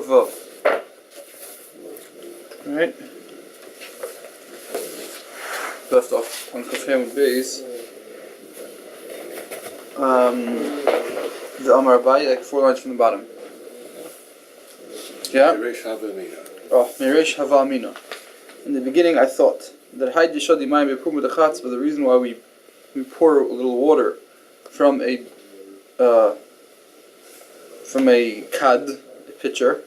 Vav. Alright. Left off on Kerem base. The Amar Abai, like 4 lines from the bottom. Yeah? Meresh Hava Amina. In the beginning I thought that Haid Yishadi Mayim Bekum with the Chatz, but the reason why we pour a little water from a kad, a pitcher,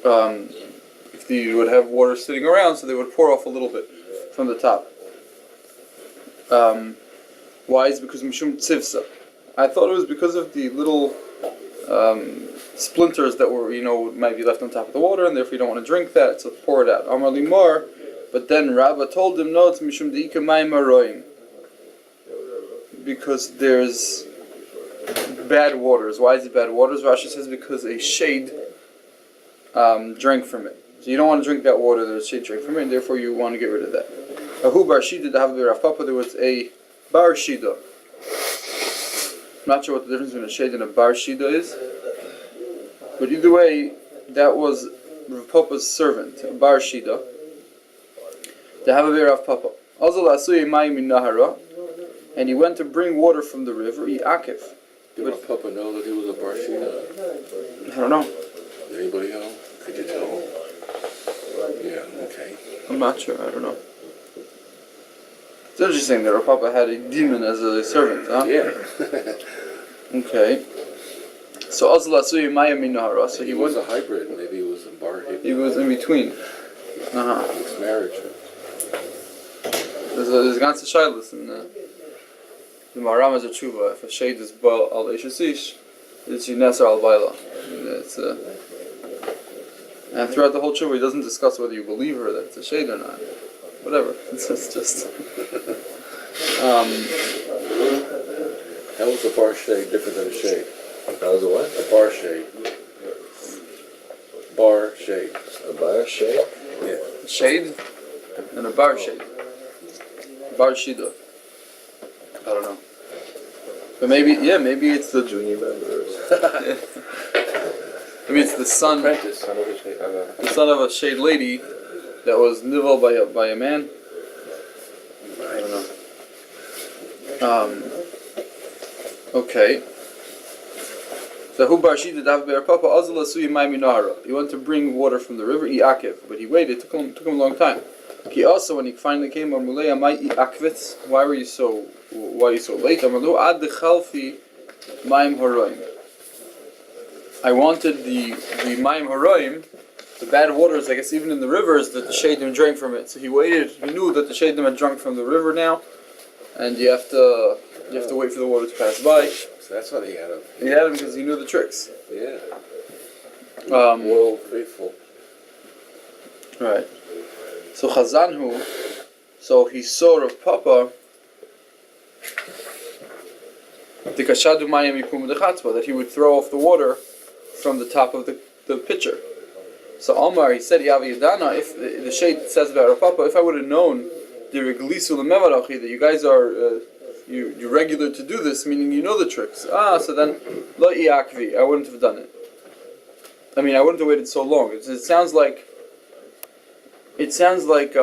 if you would have water sitting around, so they would pour off a little bit from the top. Why? Is because Mishum Tzivsa. I thought it was because of the little splinters that were, might be left on top of the water, and therefore you don't want to drink that, so pour it out. Amar Limar, but then Rabbah told him, no, it's Mishum Deika Mayim Aroim. Because there's bad waters. Why is it bad waters? Rashi says because a shade drank from it. So you don't want to drink that water, there's a shade drank from it, and therefore you want to get rid of that. Ahu Bar Shida, there was a Bar Shida. I'm not sure what the difference between a shade and a Bar Shida is. But either way, that was Rav Papa's servant, a Bar Shida. To have a Rav Papa. And he went to bring water from the river, Akif. Did Rav Papa know that he was a Bar Shida? I don't know. Did anybody know? Could you tell? Yeah, okay. I'm not sure, I don't know. It's interesting that Rav Papa had a demon as a servant, huh? Yeah. Okay. So Azlasui Maya Minahara. So he was a hybrid, maybe he was a bar hybrid. He was in between. Mixed marriage. There's ganze Shailas in the Maram as a tshuva. If a shade is Baal al Eishasish, it's Yinesar al Baila. And throughout the whole tshuva, he doesn't discuss whether you believe her that it's a shade or not. Whatever. It's just. How was a bar shade different than a shade? That was a what? A bar shade. Bar shade. A bar shade? Yeah. A shade and a bar shade. Bar shida. I don't know. But maybe it's the junior members. Maybe it's the son. Apprentice, son of a shade. The son of a shade lady that was nivel by a man. I don't know. Okay. So who bar shida dav be'er papa azala sui mai minahara. He went to bring water from the river, Iakev, but he waited. Took him a long time. He also, when he finally came, why were you so late? I wanted the Mayim Haroim, the bad waters, I guess even in the rivers, that the Shadim drank from it. So he waited. He knew that the Shadim had drunk from the river now, and you have to wait for the water to pass by. So that's why he had him. He had him because he knew the tricks. Yeah. Well, faithful. Right. So Chazanhu, so he saw Rav Papa that he would throw off the water from the top of the pitcher. So Omar, he said, Yavi Yadana, if the shade says about Rav Papa, if I would have known that you guys are you're regular to do this, meaning you know the tricks. So then Lo Iakvi, I wouldn't have done it. I mean, I wouldn't have waited so long. It sounds like it sounds like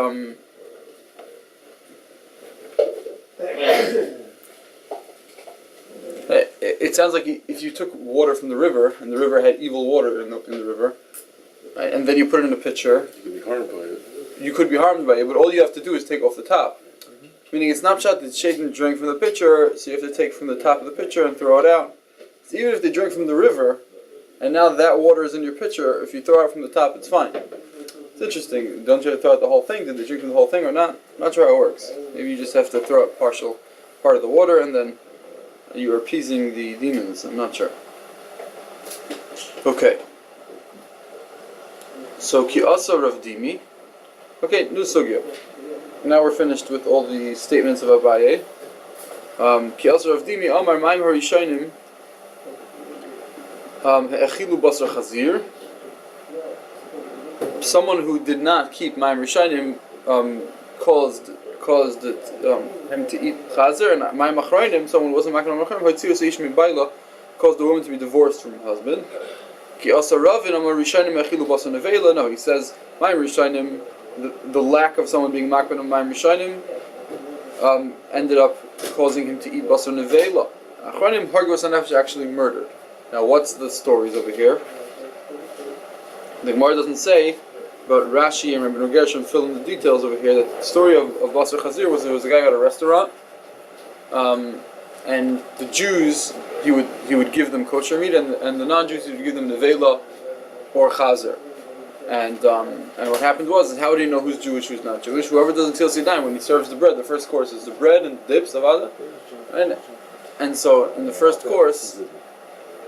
if you took water from the river and the river had evil water in the river, right, and then you put it in a pitcher, you could be harmed by it. You could be harmed by it, but all you have to do is take off the top. Meaning it's not shot that Shaitan drank from the pitcher, so you have to take from the top of the pitcher and throw it out. So even if they drink from the river, and now that water is in your pitcher, if you throw it from the top, it's fine. It's interesting. Don't you have to throw out the whole thing? Did they drink from the whole thing or not? I'm not sure how it works. Maybe you just have to throw out partial part of the water, and then you're appeasing the demons. I'm not sure. Okay. So Ki Asa Rav Dimi. Okay, new sugya. Now we're finished with all the statements of Abaye. Ki Asa Rav Dimi Amar Maim Harishonim Echilu Basar Chazir. Someone who did not keep Maim Rishonim caused him to eat chazer, and Maim Achronim, someone who wasn't Maim Achronim, caused the woman to be divorced from her husband. Ki asa Ravin amar Rishonim achilu basar nevela. No, he says my Rishonim, the lack of someone being makban on my Rishonim ended up causing him to eat basar nevela. Achronim hargos hanefesh actually murdered. Now, what's the stories over here? The Gemara doesn't say, but Rashi and Rabbi Gershom fill in the details over here. That the story of Basar Chazir was there was a guy at a restaurant, and the Jews he would give them kosher meat, and the non-Jews he would give them nevela or chazer. And what happened was, how do you know who's Jewish, who's not Jewish? Whoever doesn't till sidayim when he serves the bread, the first course is the bread and dips avada, and so in the first course.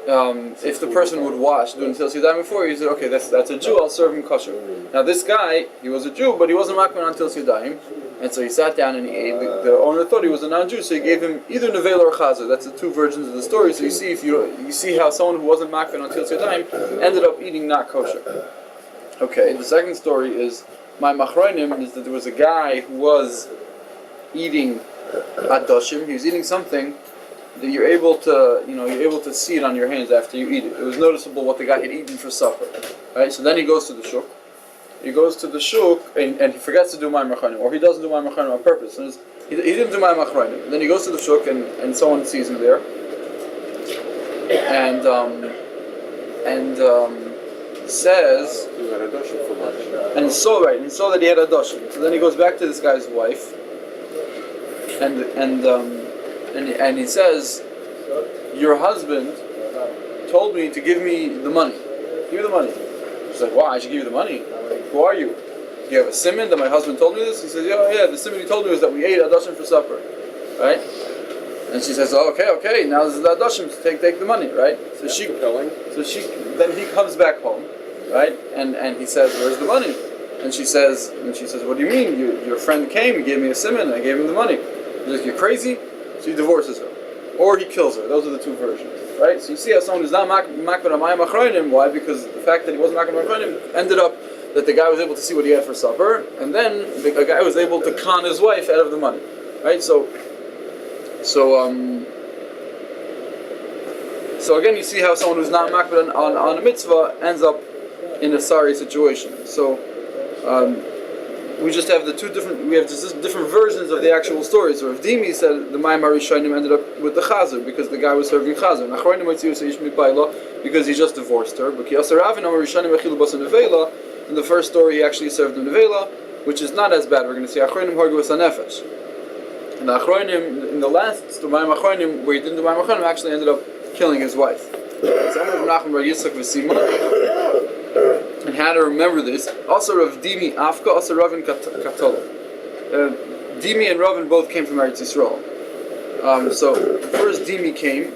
If the person would wash doing Til Sidayim before, he said, okay, that's a Jew, I'll serve him kosher. Now this guy, he was a Jew, but he wasn't makban on Til Sidayim, and so he sat down and he ate. The owner thought he was a non-Jew, so he gave him either nevela or chazer. That's the two versions of the story. So you see how someone who wasn't makban on Til Sidayim ended up eating not kosher. Okay, the second story is my machronim is that there was a guy who was eating adoshim. He was eating something that you're able to see it on your hands after you eat it. It was noticeable what the guy had eaten for supper. Right? So then he goes to the shuk. He goes to the shuk and he forgets to do my machronim, or he doesn't do my machronim on purpose. He didn't do my machronim. Then he goes to the shuk and someone sees him there. And says and saw that he had adoshim. So then he goes back to this guy's wife and he says, your husband told me to give me the money. Give me the money. She's like, why? I should give you the money. Who are you? Do you have a simon that my husband told me this? He says, yeah, the simon he told me was that we ate adoshim for supper. Right? And she says, okay, now this is the adoshim, so take the money, right? So then he comes back home, right? And he says, where's the money? And she says, what do you mean? Your friend came, he gave me a simon, I gave him the money. He's like, you're crazy? So he divorces her. Or he kills her. Those are the two versions. Right? So you see how someone who's not makban on my machronim, why? Because the fact that he wasn't makban on machronim ended up that the guy was able to see what he had for supper, and then the guy was able to con his wife out of the money. Right? So again you see how someone who's not makban on a mitzvah ends up in a sorry situation. So we just have different versions of the actual story. So Rav Dimi said the Mayim HaRishonim ended up with the chazer because the guy was serving chazer. Nachronim Mitzius Ish Mipaila because he just divorced her. But Kiyasa Ravin HaRishonim Achilu Basar Nevela. In the first story, he actually served the nevela, which is not as bad. We're going to see Achronim Hargu Nefesh. And the Achronim in the last story, Mayim HaChronim, where he didn't do Mayim HaChronim, actually ended up killing his wife. And how to remember this. Also Rav Dimi Afka, also Ravin Katola. Dimi and Ravin both came from Eretz Yisrael. So first Dimi came,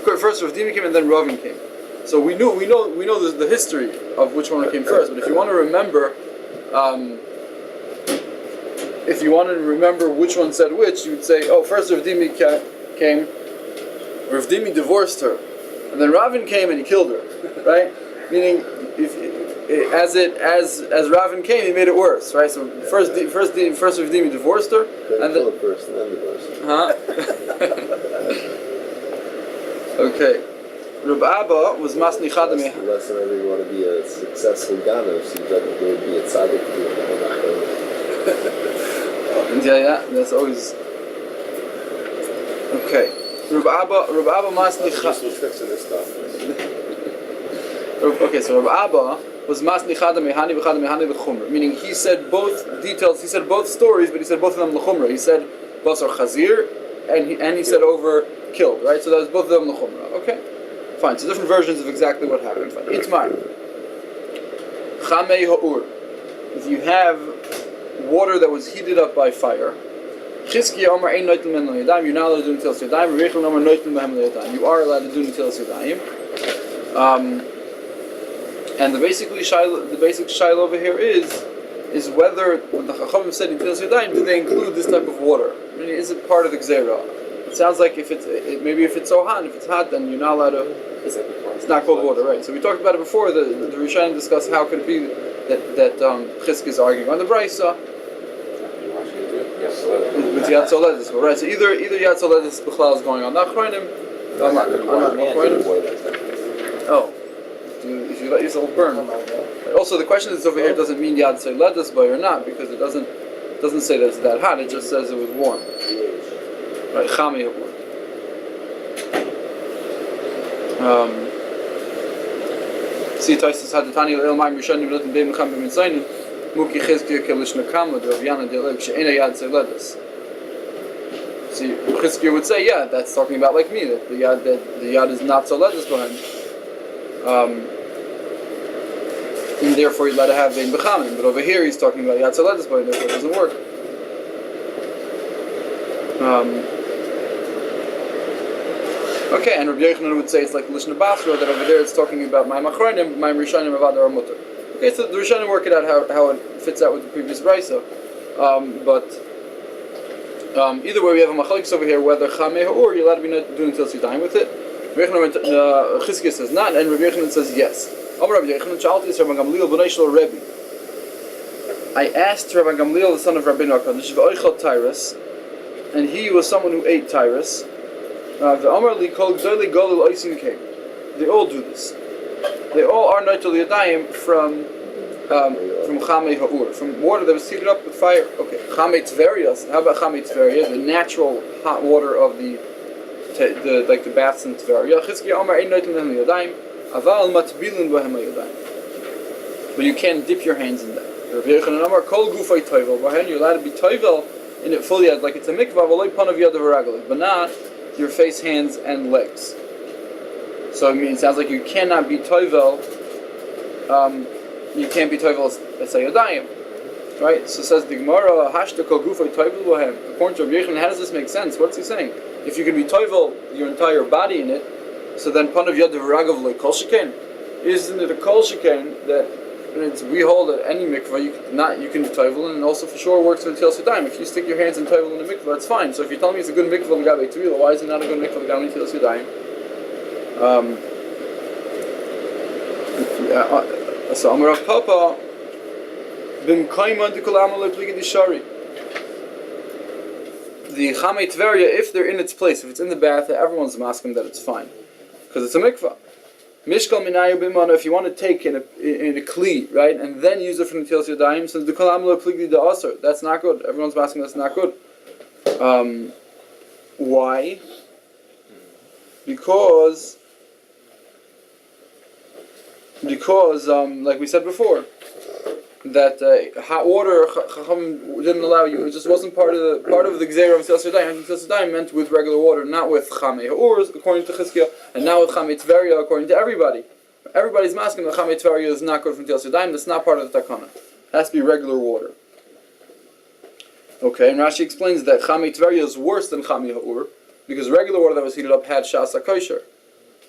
first Rav Dimi came and then Ravin came. So we know the history of which one came first. But if you want to remember, which one said which, you would say, first Rav Dimi came, Rav Dimi divorced her, and then Ravin came and he killed her, right? Meaning, as Ravin came, he made it worse, right? So first Rav Dimi divorced her, and then first and then divorced her. Okay. Reb Abba was masnichad me. The lesson I really want to be a successful ganav, so you got to be a tzaddik. Yeah, that's always okay. Reb Abba masnichad. Okay, so Reb Abba was masnichad mehani v'chad mehani l'chumra, meaning he said both details. He said both stories, but he said both of them l'chumra. He said basar chazir, and he said over killed. Right, so that was both of them l'chumra. Okay. Fine, so different versions of exactly what happened. Fine. Itmar. Chamei ha'ur. If you have water that was heated up by fire, Chizkiya Omar ein noitel men lo yadayim, you're not allowed to do until yadayim. Rechel Omar noitel men lo yadayim. You are allowed to do until yadayim. And the basic shaila over here is whether when the Chachamim said until yadayim, did they include this type of water? I mean, is it part of the gzeira? It sounds like if it's so hot, if it's hot, then you're not allowed to. It's not cold water, right? So we talked about it before. The Rishonim discussed how could it be that Chizk is arguing on the Brisa with Yad Soledis, right? So either Yad Soledis B'chlal is going on. Not Chronim. Oh, you let yourself burn. Also, the question is over here doesn't mean Yad Seiledas by or not, because it doesn't say that it's that hot. It just says it was warm. Right? Chami Ha'ur. See, Taisus had the Tani El Ma'im Rishonim L'Otim Beim L'Cham B'Min Zayin Muki Chizkiya Kelishna Kama D'Rav Yana D'Elev She'ena Yad Seiledas. See, Chizkiya would say, yeah, that's talking about like me, that the yad is not so ledas behind. And therefore you'd let it have vein b'chamin. But over here he's talking about yad so ledas behind, therefore it doesn't work. Okay, and Rabbi Yochanan would say it's like Lishna Basra, that over there it's talking about my machronim, my rishonim avad or mutter. Okay, so the rishonim work it out how it fits out with the previous brisa, but. Either way, we have a machlokes over here whether chamei ha'ur you're allowed to be doing till you're dying with it. Chizkiya says not, and Rabbi Yochanan says yes. I asked Rabbi Gamliel, the son of Rabbi Hakadosh, and he was someone who ate tyrus. They all do this. They all are neitul yadayim from chamei ha'ur, from water that was heated up with fire. Okay, chamei tveria. How about chamei tveria, the natural hot water of the like the baths in Tveria? Chizkiya Amar ein neitul lehem yadayim, aval matbilin b'hem yadayim. But you can't dip your hands in that. Rabbi Yochanan Amar kol gufay toivel. You're allowed to be toivel in it fully, like it's a mikvah, v'loy panav yad v'ragel, but not your face, hands, and legs. So I mean, it sounds like you cannot be toivel. You can't be toivel as sayadayim, right? So says the Gemara, hashta kol gufay toivel bohem. According to Rabbi Yochanan, how does this make sense? What's he saying? If you can be toivel your entire body in it, so then panav yad v'ragav like kol sheken. Isn't it a kol sheken that we hold that any mikvah you can be toivel, and also for sure works for the Tilas Yadayim. If you stick your hands in toivel in the mikvah, it's fine. So if you tell me it's a good mikvah l'gabei tevila, why is it not a good mikvah l'gabei Tilas Yadayim? So Amar Papa bim kaiman de kolama lepligi dishari. The chamei tveria, if they're in its place, if it's in the bath, everyone's masking that it's fine, because it's a mikvah. Mishkal minayu bimana, if you want to take in a kli, right, and then use it for the Tilas Yadayim, so the kolama lepligi de aser, that's not good. Everyone's masking that's not good. Why? Because like we said before, that hot water Chacham didn't allow you. It just wasn't part of the Gzeira of Tilas Yadayim. Tilas Yadayim meant with regular water, not with chamei ha'ur, according to Chizkiya, and now with chamei tveria, according to everybody. Everybody's masking that chamei tveria is not good from Tilas Yadayim. That's not part of the takana. It has to be regular water. Okay, and Rashi explains that chamei tveria is worse than chamei ha'ur because regular water that was heated up had shasa kosher.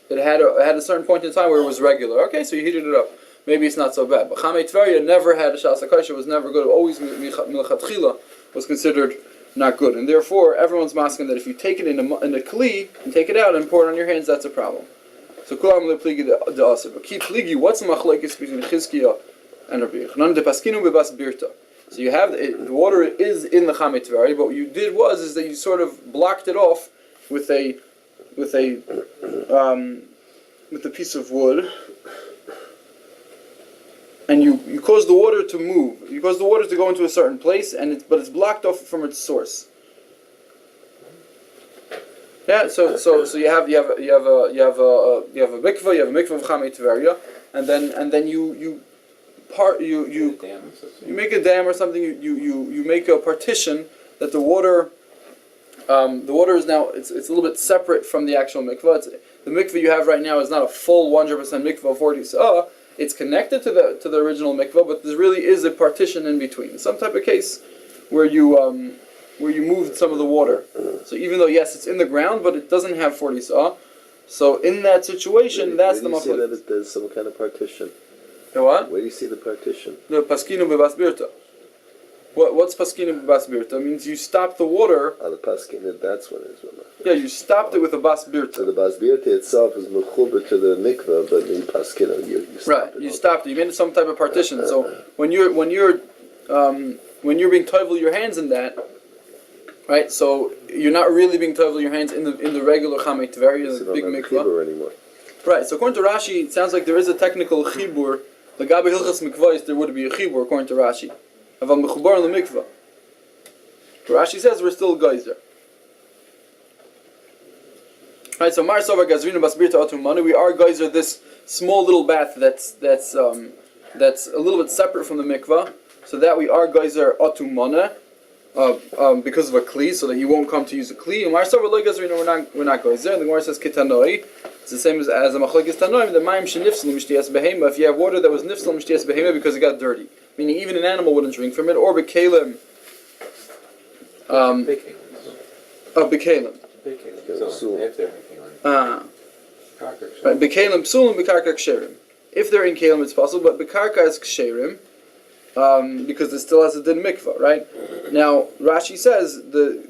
It had a certain point in time where it was regular. Okay, so you heated it up. Maybe it's not so bad. But chamei tveria never had a shasa kosher, was never good. Always milchatchila was considered not good. And therefore, everyone's masking that if you take it in a kli and take it out and pour it on your hands, that's a problem. So kulam lepligi de aser. But keep pligi, what's the machlokes between Chizkiya and Rabbi Yochanan? De paskinu bebas birta. So you have the water is in the chamei tveria, but what you did is that you sort of blocked it off with a piece of wood, and you cause the water to move. You cause the water to go into a certain place, but it's blocked off from its source. Yeah. So you have a mikvah. You have a mikvah of chamei tveria, and then you make a dam or something. You make a partition that the water is now it's a little bit separate from the actual mikvah. The mikvah you have right now is not a full 100% mikvah of 40 sa'ah. It's connected to the original mikvah, but there really is a partition in between. Some type of case where you moved some of the water. So even though yes, it's in the ground, but it doesn't have 40 sa'ah. So in that situation, that's the machlokes. Where do you see that there's some kind of partition? The what? Where do you see the partition? The paskinu bebas birta. What's paskinu bebas birta? It means you stop the water. The paskinu, that's what it is. Yeah, you stopped it with a bas birta. So the bas birta itself is mechuber to the mikvah, but in paskinu you stopped it. You stopped it. You made some type of partition. So when you're being toivel your hands in that, right? So you're not really being toivel your hands in the regular chamei tveria, the big mikvah. Anymore. Right, so according to Rashi, it sounds like there is a technical chibur. The Gabi Hilchas Mikvahis, there would be a chibur according to Rashi. Aval mechubar lemikvah. Rashi says we're still geyser. Right, so Mar Sova Gazrina Basbirta Atumanu, we are geyser this small little bath that's a little bit separate from the mikvah, so that we are geyser Atumana. Because of a kli, so that you won't come to use a kli. And Mar Sova Lo Gazrina, we're not geyser. And the Gemara says Kitanoi. It's the same as a machlokes tanoim. The mayim shenifsel mishtiyas behema. If you have water that was nifsel mishtiyas behema because it got dirty, meaning even an animal wouldn't drink from it, or bekalim. Bekalim. So if they're right, bekalim psulim bekarka ksherim. If they're in kalim, it's possible, but bekarka is ksherim because it still has a din mikvah, right? Now Rashi says the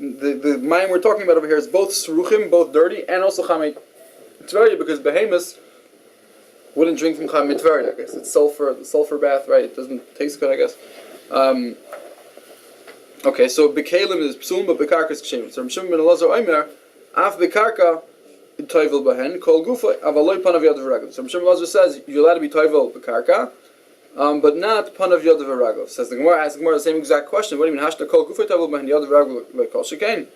mayim we're talking about over here is both sruchim, both dirty, and also chamei. Tveria, because behemoths wouldn't drink from Cham Tveria. I guess it's sulfur, the sulfur bath, right? It doesn't taste good, I guess. Okay, so Bekalim is Psum, but Bekarka is Kshem. So Rishon ben Elazar Omer, Af Bekarka Toivel Bahen, Kol Gufa, Avaloi Panav Yadav Ragov. So Rishon ben Elazar says you're allowed to be Toivel Bekarka, but not Panav Yadav Ragov. Says the Gemara, asks the Gemara the same exact question. What do you mean? Hashta Kol Gufa Toivel Bahen Yadav Ragov like Kol Shekain?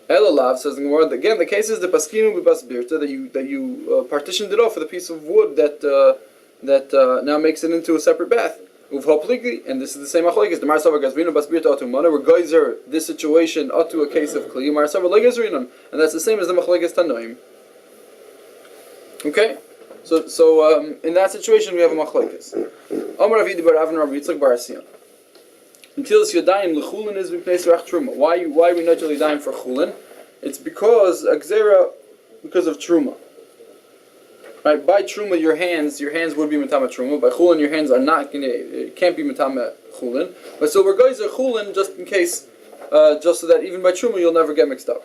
Elalav, says the Gemara, again, the case is the paskinu b'basbirta that you partitioned it off with a piece of wood that now makes it into a separate bath. Uvhopligi, and this is the same machlokes. The Marsava Gazrina basbirta atumana, where geyser this situation to a case of kli. Marsava legazrinon, and that's the same as the machlokes tanoim. Okay, so in that situation we have a machlokes. Amar Avidi bar Avin Rabbi Yitzchak bar Asiyan. Until Yadayim lechulin is replaced rach truma. Why are we not Yadayim for chulin? It's because because of truma. Right, by truma your hands would be matama truma. By chulin your hands are not can't be matama chulin. But so we're geyser chulin just in case, just so that even by truma you'll never get mixed up.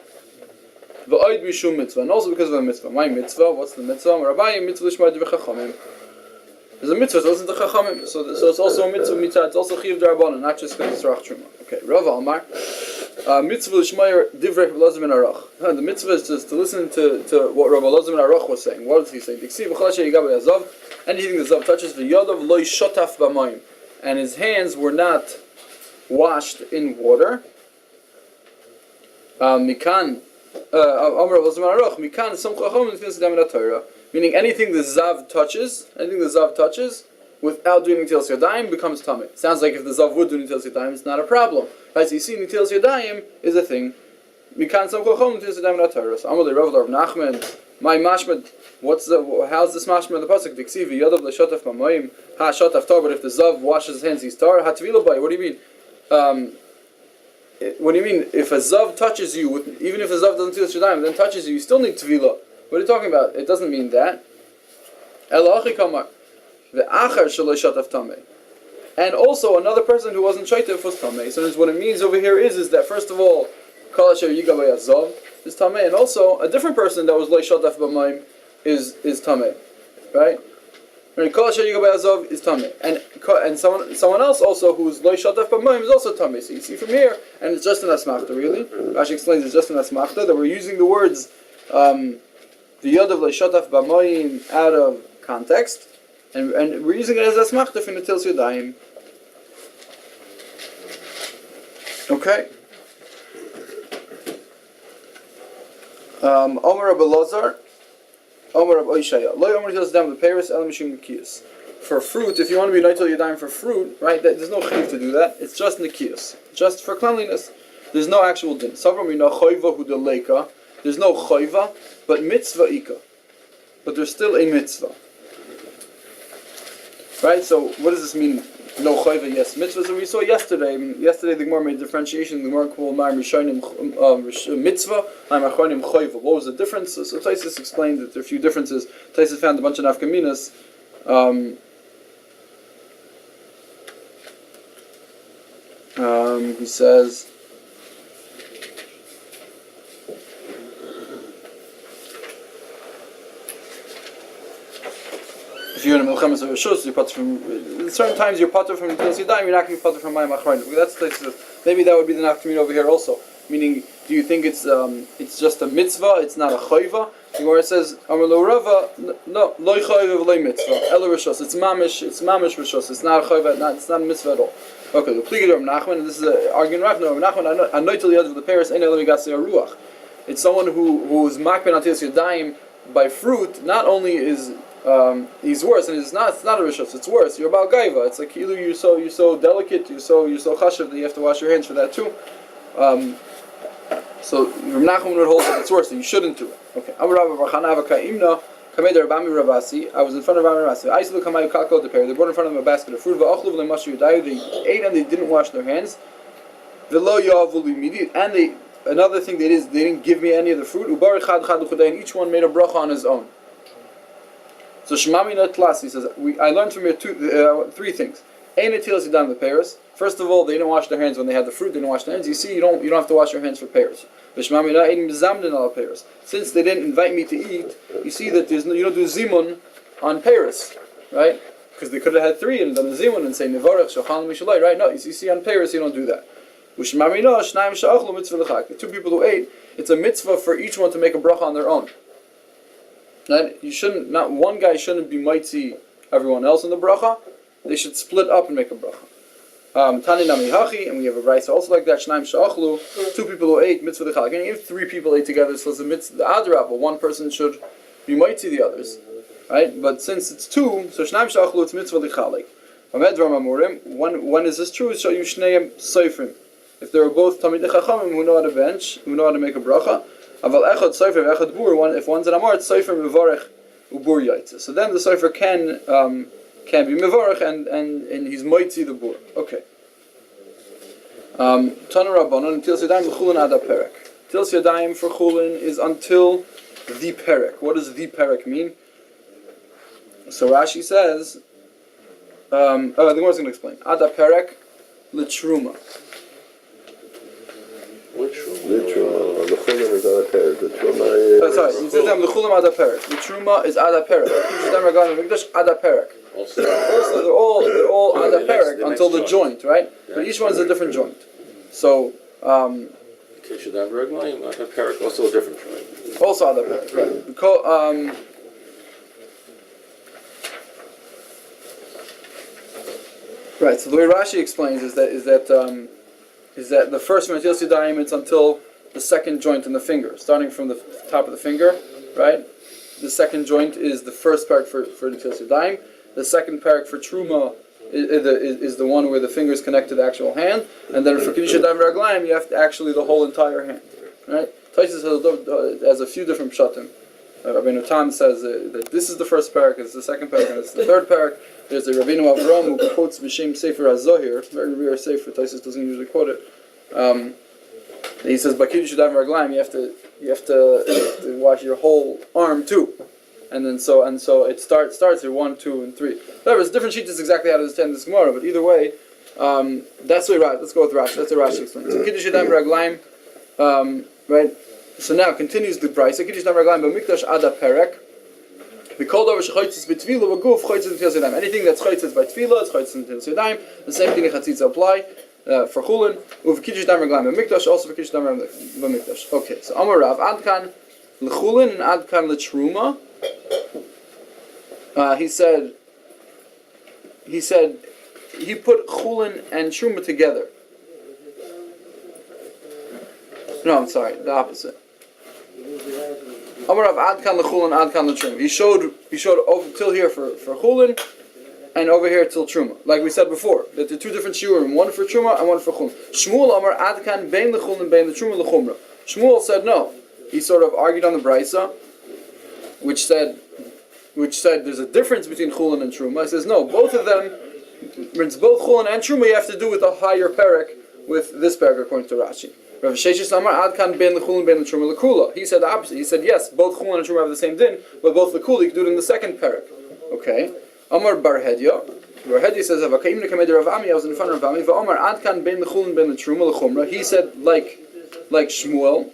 V'oid mishum mitzvah, and also because of a mitzvah. My mitzvah, what's the mitzvah? Rabbi mitzvah l'shmad v'chachamim. There's a mitzvah to listen to Chachamim, so it's also a mitzvah mitzvah. It's also chiv d'Rabbanan, not just because it's rach truma. Okay, Rav Amar, mitzvah l'shmayir divrei Rabbi Elazar ben Arach. The mitzvah is just to listen to what Rabbi Elazar ben Arach was saying. What is he saying? Anything the zav touches v'yadav lo shotaf b'mayim, and his hands were not washed in water. Mikan, Amar Rabbi Elazar ben Arach, mikan some Chachamim is dam in Torah. Meaning anything the zav touches, without doing Nitilas Yadayim becomes tamei. Sounds like if the zav would do Nitilas Yadayim, it's not a problem. Right? So you see, Nitilas Yadayim is a thing. Mikan Sam Kochom Nitilas Yadayim not Torah. So Amalei Rav Nachman, my mashmad. How's this mashmad in the pasuk? Diksivi Yadav leShotaf Mamayim Ha Shotaf Tar. But if the zav washes his hands, he's tar. Hatvila Bay. What do you mean? What do you mean? If a zav touches you, even if the zav doesn't Nitilas Yadayim, then touches you, you still need tvila. What are you talking about? It doesn't mean that. And also another person who wasn't shaytef was tamei. So what it means over here is that first of all, kol asher yigabay azav is tamei, and also a different person that was loy shaytef b'mayim is tamei, right? Kol asher yigabay azav is tamei, and someone else also who's loy shaytef b'mayim is also tamei. So you see from here, and it's just an asmachta really. Rashi explains it's just an asmachta that we're using the words. The Yadav Le'Shotaf B'Mayim out of context, and we're using it as a smachta for Nitilas Yadayim. Okay. Omer Rabbi Elazar, Omer Rabbi Oishaya. Lo Omer Nitilas Yadayim B'Peres El Mishum Nikiyus. For fruit, if you want to be Nitilas Yadayim for fruit, right? There's no chiv to do that. It's just Nikiyus, just for cleanliness. There's no actual din. Savram Mina Choiva Hu Deleka. There's no choiva, but mitzvah ika. But there's still a mitzvah. Right? So what does this mean? No choiva, yes mitzvah. So we saw yesterday. Yesterday the Gemara made differentiation. The Gemara called Ma'am Rishonim mitzvah, Ma'am Achronim choiva. What was the difference? So Taisus explained that there are a few differences. Taisus found a bunch of nafkaminas. He says. If you're in a milchemes of reshus, you're potter from. Certain times you're potter from Nitilas Yadayim. You're not going to be potter from Mayim Achronim. That's maybe that would be the nafkamina over here also. Meaning, do you think it's just a mitzvah? It's not a choiva. The Gemara says, Amar lo Rava, no, lo chayv v'lo mitzvah, ela rishos. It's mamish rishos. It's not chayv, it's not a mitzvah at all. Okay, the pligi Rav Nachman, and this is an argument Rav Nachman. I know till the edge of the Paris, ain't ela migatse ruach. It's someone who is makben on tilas yadayim by fruit. Not only is he's worse, and it's not a rishos. It's worse. You're about gaiva. It's like either you're so delicate, you're so chashav that you have to wash your hands for that too. So Rav Nachman would hold that it's worse, that you shouldn't do it. Okay. I was in front of Rabbi Rabasi. They brought in front of them a basket of fruit. They ate and they didn't wash their hands. And another thing they didn't give me any of the fruit. And each one made a bracha on his own. So Shemami Natlas, he says, I learned from here three things. First of all, they didn't wash their hands when they had the fruit. They didn't wash their hands. You see, you don't have to wash your hands for pears. Since they didn't invite me to eat, you see that you don't do zimun on pears, right? Because they could have had three and done a zimun and say nevarech shochan mishalai, right? No, you see on pears you don't do that. The two people who ate, it's a mitzvah for each one to make a bracha on their own. Right? Not one guy shouldn't be mitzi everyone else in the bracha. They should split up and make a bracha. Tani nami hachi, and we have a brayso also like that. Shnaim sha'achlu, two people who ate mitzvah d'chalak. And if three people ate together, so it's a mitzvah the adrab, but one person should be mighty the others, right? But since it's two, so shnaim sha'achlu, it's mitzvah d'chalak. When is this true? So you shneim seifrim. If they are both tamid chachamim who know how to bench, who know how to make a bracha, aval echad seifrim echad bur. If one's an amar, it's seifrim mevarech ubur yaitza. So then the seifer can be mevarech and he's mighty the bur. Okay. Tana Rabbanon until Yadayim l'chulin ad perek. Till Yadayim for chulin is until the perek. What does the perek mean? So Rashi says, the Gemara is going to explain. Ad perek l'truma. Which truma? The chulin is ad perek. The truma is. Sorry, he says the chulin ad perek. The truma is ad perek. Yadayim Ragan Mikdash ad perek. Also, they're all ad perek until the joint, right? But each one is a different joint. So, also a different joint. Also ad perek, right? Because, right. So the way Rashi explains is that the first one until Yadayim, it's until the second joint in the finger, starting from the top of the finger, right? The second joint is the first parak for until Yadayim. The second parak for Truma is the one where the fingers connect to the actual hand, and then for Kiddush Yadayim Raglayim you have to actually the whole entire hand, right? Taisus has a few different pshatim. Rabbeinu Tam says that this is the first parak, it's the second parak, and it's the third parak. There's a Rabbeinu Avram who quotes B'Shem Sefer HaZohir, very rare sefer. Taisus doesn't usually quote it. He says by Kiddush Yadayim Raglayim you have to wash your whole arm too. And then so it starts at 1, 2, and 3. However, it's different sheets exactly how to understand this Gemara, but either way, that's the way Rashi. Let's go with Rashi. That's the Rashi explains. So Kiddush Yadayim Raglayim, right? So now continues the price. So Kiddush Yadayim Raglayim b'mikdash ada perek. We called over shechoitzes b'tefila v'guf choitzes b'tilas yadayim. Anything that's choitzes by tefila, it's choitzes b'tilas yadayim. The same thing in chatzitza apply for chulin. Uv Kiddush Yadayim Raglayim b'mikdash, also for Kiddush Yadayim b'mikdash. Okay, so Amar Rav adkan l'chulin and adkan l'truma. He said he put chulin and truma together. No, I'm sorry, the opposite. Amar Rav adkan l'chulin, adkan l'truma. He showed over till here for chulin, and over here till truma. Like we said before, that there are two different shiurim, one for truma and one for chulin. Shmuel Amar adkan bein l'chulin bein l'truma l'chumra. Shmuel said no. He sort of argued on the brayso, which said there's a difference between chulin and truma. He says no, both of them, it's both chulin and truma. You have to do with a higher perek, with this perek according to Rashi. Rav Sheshes Amar adkan ben l'chulin ben l'truma l'kula. He said the opposite. He said yes, both chulin and truma have the same din, but both l'kula you can do it in the second perek. Okay. Amar Bar Hedya. Bar Hedya says Avakaim nekameder Rav Ami. I was in front of Rav Ami. Amar adkan ben l'chulin ben l'truma l'chumra. He said like Shmuel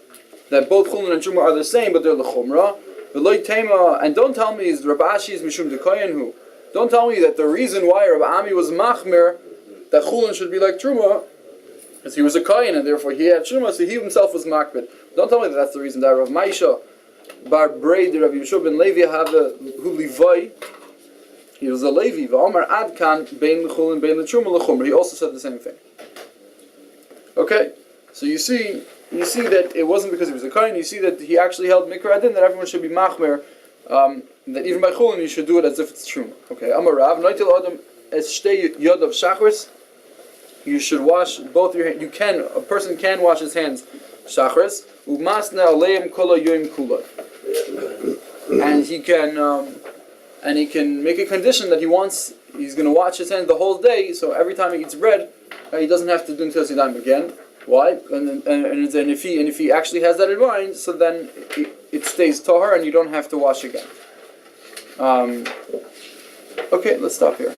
that both chulin and truma are the same, but they're l'chumra. And don't tell me Rabbi Ashi is Mishum Dekoyan who. Don't tell me that the reason why Rabbi Ami was machmir that chulin should be like truma is he was a kohen and therefore he had truma, so he himself was makbid. Don't tell me that that's the reason that Rav Maisha bar Brei de Rabbi Yehoshua ben Levi have hu Levi. He was a Levi. V'Omar Adkan bein l'chulin bein l'truma l'chumra. He also said the same thing. Okay, so you see that it wasn't because he was a kohen. You see that he actually held mikra adin that everyone should be machmer. That even by chulin you should do it as if it's truma. Okay, Amar Rav noitil adam es shtei yod of shachris. You should wash both your hands. A person can wash his hands shachris. Umasna aleim kola yoim kula. And he can make a condition that he's going to wash his hands the whole day, so every time he eats bread, he doesn't have to do Netilas Yadayim again. Why? And if he actually has that in mind, so then it stays tahor and you don't have to wash again. Okay, let's stop here.